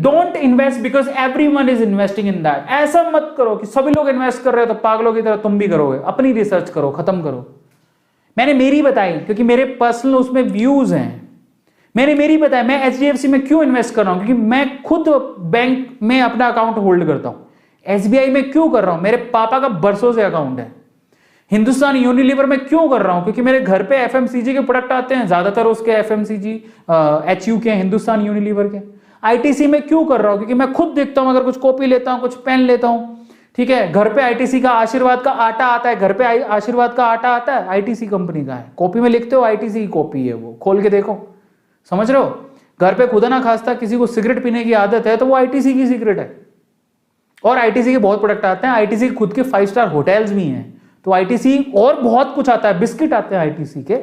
Don't invest because everyone is investing in that. ऐसा मत करो कि सभी लोग इन्वेस्ट कर रहे हो तो पागलों की तरह तुम भी करोगे। अपनी रिसर्च करो, खत्म करो। मैंने मेरी बताई क्योंकि मेरे पर्सनल उसमें व्यूज हैं। मैंने मेरी बताया मैं एचडीएफसी में क्यों इन्वेस्ट कर रहा हूं, क्योंकि मैं खुद बैंक में अपना अकाउंट होल्ड करता हूं। एसबीआई में क्यों कर रहा हूं, मेरे पापा का बरसों से अकाउंट है। हिंदुस्तान यूनिलीवर में क्यों कर रहा हूं, क्योंकि मेरे घर पे एफएमसीजी के प्रोडक्ट आते हैं, ज्यादातर उसके एफएमसीजी एचयू के, हिंदुस्तान यूनिलीवर के। आईटीसी में क्यों कर रहा हूं, क्योंकि मैं खुद देखता हूं, अगर कुछ कॉपी लेता हूं, कुछ पेन लेता हूं, ठीक है, घर पे आईटीसी का आशीर्वाद का आटा आता है, घर पे आशीर्वाद का आटा आता है, आईटीसी कंपनी का है। कॉपी में लिखते हो आईटीसी की कॉपी है, वो खोल के देखो, समझ रहे हो। घर पे खुदा ना खास्ता किसी को सिगरेट पीने की आदत है तो वो आईटीसी की सिगरेट है। और आईटीसी के बहुत प्रोडक्ट आते हैं, आईटीसी के खुद के 5 स्टार होटल्स भी हैं, तो आईटीसी और बहुत कुछ आता है, बिस्किट आते हैं आईटीसी के।